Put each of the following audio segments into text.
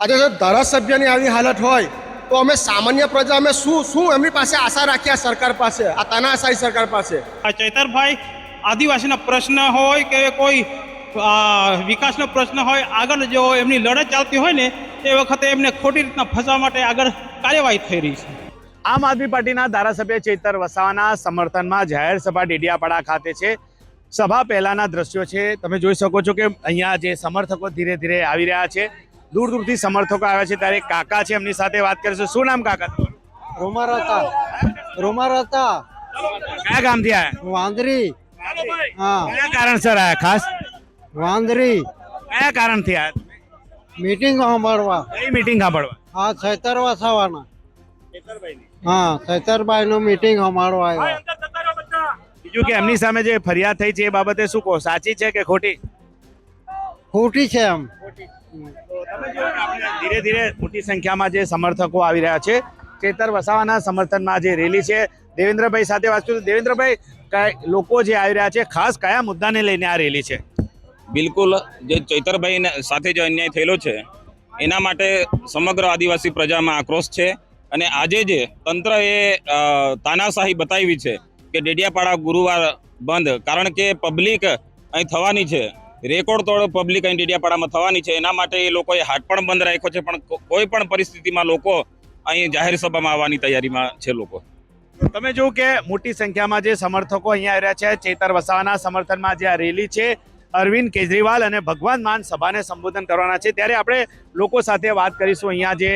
આજે જો ધારાસભ્યની આવી હાલત હોય તો અમે સામાન્ય પ્રજા અમે શું એમની પાસે આશા રાખીએ આ સરકાર પાસે, આ તાનાશાહી સરકાર પાસે? આ ચૈતરભાઈ આદિવાસીના પ્રશ્ન હોય કે કોઈ વિકાસનો પ્રશ્ન હોય, આગળ જો એમની લડત ચાલતી હોય ને તે વખતે એમને ખોટી રીતના ફસવા માટે આગળ કાર્યવાહી થઈ રહી છે. આમ આદમી પાર્ટીના ધારાસભ્ય ચેતર વસાવાના સમર્થનમાં જાહેર સભા ડેડિયાપાડા ખાતે છે. સભા પહેલાના દ્રશ્યો છે. તમે જોઈ શકો છો કે અહીંયા જે સમર્થકો ધીરે ધીરે આવી રહ્યા છે, દૂર દૂરથી સમર્થકો આવ્યા છે. ત્યારે કાકા છે, એમની સાથે વાત કરીશું. શું નામ કાકા? રોમારતા કયા ગામથી આવ્યા? વાંદરી. હા, કયા કારણસર આવ્યા? ખાસ વાંદરી કયા કારણથી આવ્યા? મીટિંગ સાંભળવા. કઈ મીટિંગ સાંભળવા? હા, ચૈતર વસાવાના. હા, ચૈતરભાઈ નું મીટિંગ સાંભળવા આવ્યા. બીજું કે એમની સામે જે ફરિયાદ થઈ છે એ બાબતે શું કહો? સાચી છે કે ખોટી? ખોટી છે એમ. ધીરે ધીરે મોટી સંખ્યામાં જે સમર્થકો આવી રહ્યા છે ચેતર વસાવાના સમર્થનમાં જે રેલી છે, દેવેન્દ્રભાઈ સાથે વાત કરું. દેવેન્દ્રભાઈ, લોકો જે આવી રહ્યા છે ખાસ કયા મુદ્દાને લઈને આ રેલી છે? બિલકુલ, જે ચૈતરભાઈ સાથે જે અન્યાય થયેલો છે એના માટે સમગ્ર આદિવાસી પ્રજામાં આક્રોશ છે. અને આજે જે તંત્રએ તાનાશાહી બતાવી છે કે ડેડિયાપાડા ગુરુવાર બંધ, કારણ કે પબ્લિક અહીં થવાની છે, રેકોર્ડ તોડ પબ્લિક અહીં ડેડિયાપાડામાં થવાની છે. એના માટે એ લોકોએ હાટ પણ બંધ રાખ્યો છે, પણ કોઈ પણ પરિસ્થિતિમાં લોકો અહીં જાહેર સભામાં આવવાની તૈયારીમાં છે લોકો. તમે જોયું કે મોટી સંખ્યામાં જે સમર્થકો અહીંયા આવ્યા છે ચેતર વસાવાના સમર્થનમાં જે આ રેલી છે, અરવિંદ કેજરીવાલ અને ભગવાન માન સભાને સંબોધન કરવાના છે. ત્યારે આપણે લોકો સાથે વાત કરીશું. અહીંયા જે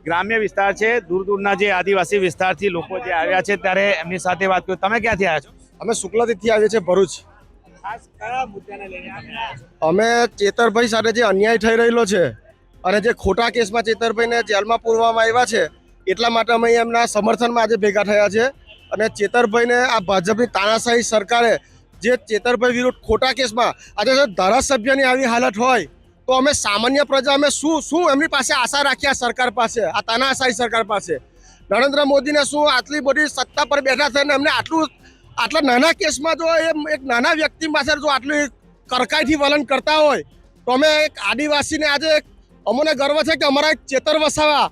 ગ્રામ્ય વિસ્તાર છે, દૂર દૂરના જે આદિવાસી વિસ્તારથી લોકો જે આવ્યા છે, ત્યારે એમની સાથે વાત કરું. તમે ક્યાંથી આવ્યા છો? અમે શુક્લાદીથી આવીએ છીએ, ભરૂચ. ખાસ કયા મુદ્દાને લઈને આવ્યા છો? અમે ચેતરભાઈ સાથે જે અન્યાય થઈ રહેલો છે અને જે ખોટા કેસમાં ચેતરભાઈને જેલમાં પૂરવામાં આવ્યા છે, એટલા માટે અમે એમના સમર્થનમાં આજે ભેગા થયા છે. અને ચેતરભાઈને આ ભાજપની તાનાશાહી સરકારે જે ચેતરભાઈ વિરુદ્ધ ખોટા કેસમાં આજે જો ધારાસભ્યની આવી હાલત હોય તો અમે સામાન્ય પ્રજા અમે શું એમની પાસે આશા રાખીએ આ સરકાર પાસે, આ તાનાશાહી સરકાર પાસે? નરેન્દ્ર મોદીને શું આટલી બધી સત્તા પર બેઠા થઈને એમને આટલા નાના કેસમાં જો એક નાના વ્યક્તિ પાસે જો આટલી કડકાઈથી વલણ કરતા હોય તો અમે એક આદિવાસીને આજે અમને ગર્વ છે કે અમારા એક ચેતર વસાવા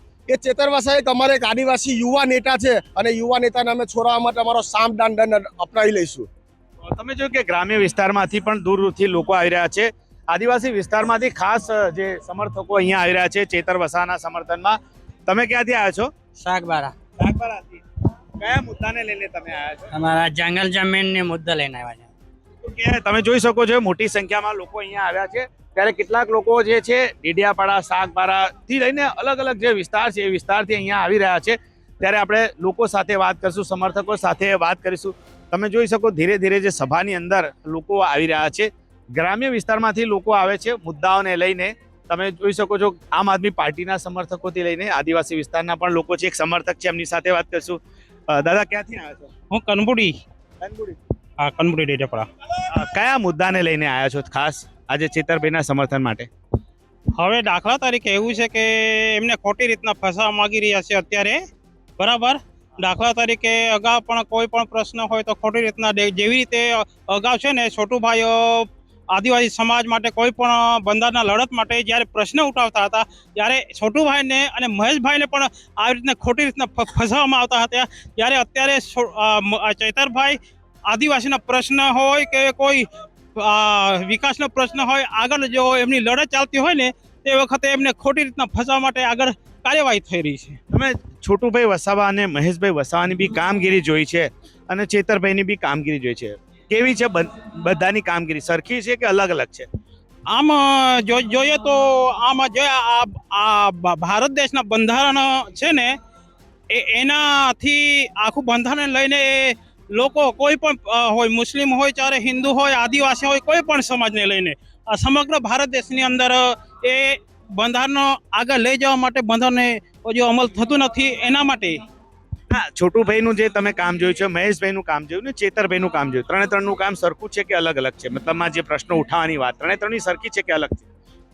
એક અમારા એક આદિવાસી યુવા નેતા છે અને યુવા નેતાને અમે છોડાવવા માટે અમારો સામ દંડ અપનાવી લઈશું. તમે જોયું કે ગ્રામ્ય વિસ્તારમાંથી પણ દૂર દૂરથી લોકો આવી રહ્યા છે. આદિવાસી વિસ્તારમાંથી ખાસ જે સમર્થકો અહીંયા આવી રહ્યા છે ચેતર વસાવાના સમર્થનમાં. તમે ક્યાંથી આવ્યા છો? શાકબારા. શાકબારાથી. કયા મુદ્દાને લઈને તમે આવ્યા છો? અમારા જંગલ જમીનને મુદ્દા લઈને આવ્યા છે. કે તમે જોઈ શકો છો મોટી સંખ્યામાં લોકો અહીંયા આવ્યા છે. ત્યારે કેટલાક લોકો જે છે ડેડિયાપાડા, શાકબારાથી લઈને અલગ અલગ જે વિસ્તાર છે એ વિસ્તારથી અહીંયા આવી રહ્યા છે. ત્યારે આપણે લોકો સાથે વાત કરીશું, સમર્થકો સાથે વાત કરીશું. તમે જોઈ શકો ધીરે ધીરે જે સભાની અંદર લોકો આવી રહ્યા છે. ગ્રામ્ય વિસ્તારમાંથી લોકો આવે છે મુદ્દાઓને લઈને. તમે જોઈ શકો છો આમ આદમી પાર્ટીના સમર્થકોથી લઈને આદિવાસી વિસ્તારના પણ લોકો છે. એક સમર્થક છે, એમની સાથે વાત કરીશું. દાદા, ક્યાંથી આવ્યા છો? હું કનબુડી. હા, કનબુડી ડેડિયાપાડા. કયા મુદ્દાને લઈને આવ્યા છો ખાસ આજે ચેતરભાઈના સમર્થન માટે? હવે દાખલા તરીકે એવું છે કે એમને ખોટી રીતના ફસાવા માંગી રહ્યા છે અત્યારે, બરાબર. દાખલા તરીકે અગાઉ પણ કોઈ પણ પ્રશ્ન હોય તો ખોટી રીતના જેવી રીતે અગાઉ છે ને છોટુભાઈઓ આદિવાસી સમાજ માટે કોઈ પણ બંધારણના લડત માટે જ્યારે પ્રશ્ન ઉઠાવતા હતા ત્યારે છોટુભાઈને અને મહેશભાઈને પણ આવી રીતના ખોટી રીતના ફસાવવામાં આવતા હતા. ત્યારે અત્યારે ચૈતરભાઈ આદિવાસીના પ્રશ્ન હોય કે કોઈ વિકાસનો પ્રશ્ન હોય, આગળ જો એમની લડત ચાલતી હોય ને તે વખતે એમને ખોટી રીતના ફસાવવા માટે આગળ કાર્યવાહી થઈ રહી છે. તમે છોટુભાઈ વસાવા અને મહેશભાઈ વસાવાની બી કામગીરી જોઈ છે અને ચેતરભાઈની બી કામગીરી જોઈ છે. કેવી છે બધાની કામગીરી? સરખી છે કે અલગ અલગ છે? આમ જોઈએ તો આમાં જે આ ભારત દેશના બંધારણ છે ને એનાથી આખું બંધારણ લઈને લોકો કોઈ પણ હોય, મુસ્લિમ હોય, ચારે હિન્દુ હોય, આદિવાસી હોય, કોઈ પણ સમાજને લઈને આ સમગ્ર ભારત દેશની અંદર એ બંધારણ આગળ લઈ જવા માટે બંધારણને જો અમલ થતું નથી એના માટે. હા, છોટુભાઈનું જે તમે કામ જોયું છે, મહેશભાઈનું કામ જોયું ને ચેતરભાઈનું કામ જોયું, ત્રણનું કામ સરખું છે કે અલગ અલગ છે? મતલબમાં જે પ્રશ્નો ઉઠાવવાની વાત ત્રણની સરખી છે કે અલગ છે?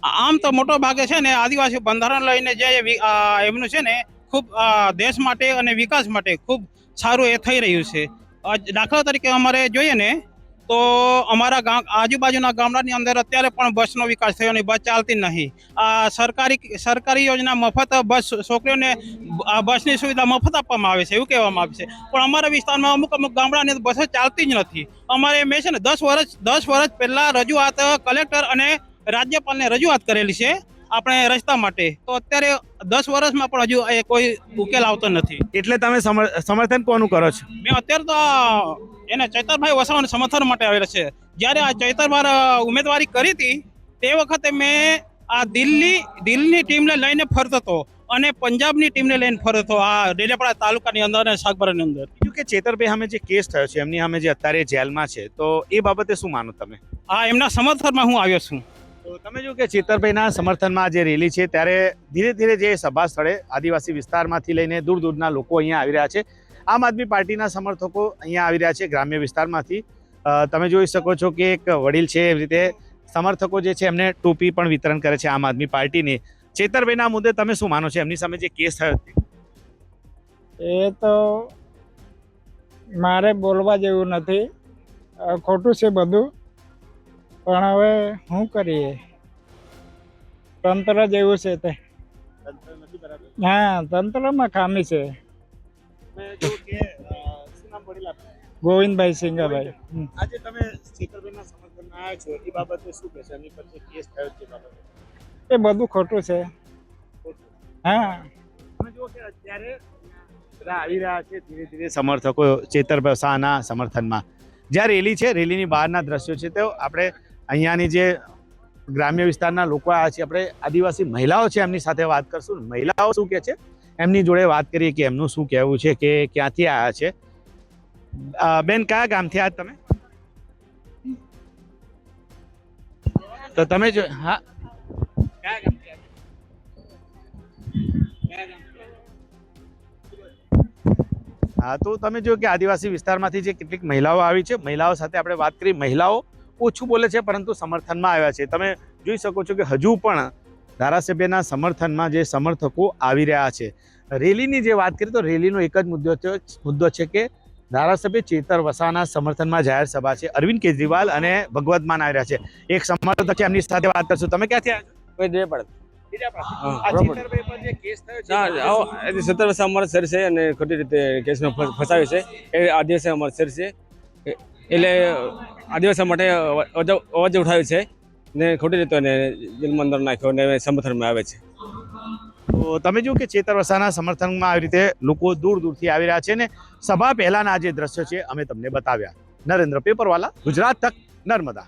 આમ તો મોટો ભાગે છે ને આદિવાસી બંધારણ લઈને જે એમનું છે ને ખૂબ દેશ માટે અને વિકાસ માટે ખૂબ સારું એ થઈ રહ્યું છે. દાખલા તરીકે અમારે જોઈએ ને તો અમારા ગામ આજુબાજુના ગામડાની અંદર અત્યારે પણ બસનો વિકાસ થયો નહીં, બસ ચાલતી નહીં. આ સરકારી યોજના મફત બસ છોકરીઓને બસની સુવિધા મફત આપવામાં આવે છે એવું કહેવામાં આવે છે, પણ અમારા વિસ્તારમાં અમુક ગામડાની અંદર બસો ચાલતી જ નથી. અમારે મેં છે ને 10 વર્ષ પહેલાં રજૂઆત કલેક્ટર અને રાજ્યપાલને રજૂઆત કરેલી છે આપણે રસ્તા માટે, તો અત્યારે 10 વર્ષમાં પણ હજુ એ કોઈ ઉકેલ આવતો નથી. એટલે તમે સમર્થન કોનું કરો છો? મેં અત્યારે તો એને ચૈતરભાઈ વસાવાને સમર્થન માટે આવેલા છે. જ્યારે આ ચૈતરભાઈ ઉમેદવારી કરી હતી તે વખતે મેં આ દિલ્હીની ટીમને લઈને ફરતો હતો અને પંજાબની ટીમને લઈને ફરતો હતો આ ડેડિયાપાડા તાલુકાની અંદર અને સાગબારાની અંદર. બીજું કે ચેતરભાઈ સામે જે કેસ થયો છે એમની સામે જે અત્યારે જેલમાં છે, તો એ બાબતે શું માનો તમે? હા, એમના સમર્થનમાં હું આવ્યો છું. તો તમે જો કે ચેતરભાઈના સમર્થનમાં જે રેલી છે ત્યારે ધીરે ધીરે જે સભા સ્થળે આદિવાસી વિસ્તારમાંથી લઈને દૂર દૂરના લોકો અહીંયા આવી રહ્યા છે. આમ આદમી પાર્ટીના સમર્થકો અહીંયા આવી રહ્યા છે ગ્રામ્ય વિસ્તારમાંથી. તમે જોઈ શકો છો કે એક વડીલ છે એવી રીતે સમર્થકો જે છે એમને ટોપી પણ વિતરણ કરે છે આમ આદમી પાર્ટીની. ચેતરભાઈના મુદ્દે તમે શું માનો છો? એમની સામે જે કેસ થયો એ તો મારે બોલવા જેવું નથી, ખોટું છે બધું, પણ હવે શું કરીએ, તંત્ર જેવું છે તે. હા, તંત્રમાં ખામી છે. ગોવિંદભાઈ સિંગાભાઈ. આજે તમે ચેતરભાઈના સમર્થનમાં આવ્યા છો, એ બાબતે શું કહેશો? એમની પર જે કેસ થયો છે એ બાબતે. એ બધું ખોટું છે. હા, તમે જુઓ કે અત્યારે બધા આવી રહ્યા છે ધીરે ધીરે સમર્થકો ચેતરભાઈ શાહના સમર્થનમાં. જ્યાં રેલી છે રેલીની બહારના દ્રશ્યો છે તો આપણે અહીંયાની જે ગ્રામ્ય વિસ્તારના લોકો આવ્યા છે, આપણે આદિવાસી મહિલાઓ છે એમની સાથે વાત કરશું. મહિલાઓ શું કહે છે એમની જોડે વાત કરીએ કે એમનું શું કહેવું છે, કે ક્યાંથી આવ્યા છે. બેન, કયા ગામથી આવ્યા તમે? તો તમે જો હા કયા ગામથી આવ્યા? હા, તો તમે જો કે આદિવાસી વિસ્તારમાંથી જે કેટલીક મહિલાઓ આવી છે, મહિલાઓ સાથે આપણે વાત કરી. મહિલાઓ ઓછું બોલે છે પરંતુ સમર્થનમાં આવ્યા છે. તમે જોઈ શકો છો કે હજુ પણ ધારાસભ્યના સમર્થનમાં જે સમર્થકો આવી રહ્યા છે. રેલીની જે વાત કરીએ તો રેલીનો એક જ મુદ્દો છે કે ધારાસભ્ય ચેતર વસાવાના સમર્થનમાં જાહેર સભા છે. અરવિંદ કેજરીવાલ અને ભગવત માન આવી રહ્યા છે. એક સમર્થક છે એમની સાથે વાત કરશું. તમે ક્યાંથી આવ્યા છો? સત્તર વર્ષ અમારા સર છે અને ખોટી રીતે કેસમાં ફસાવે છે એ આદિવાસી અમારા સર છે, એટલે આદિવાસી માટે અવાજ ઉઠાવે છે ને ખોટી રીતે જેલમાં અંદર નાખ્યો ને સમર્થનમાં આવે છે. તો તમે જુઓ કે ચેતર વસાવાના સમર્થનમાં આવી રીતે લોકો દૂર દૂરથી આવી રહ્યા છે ને સભા પહેલાના જે દ્રશ્યો છે અમે તમને બતાવ્યા. નરેન્દ્ર પેપરવાલા, ગુજરાત તક, નર્મદા.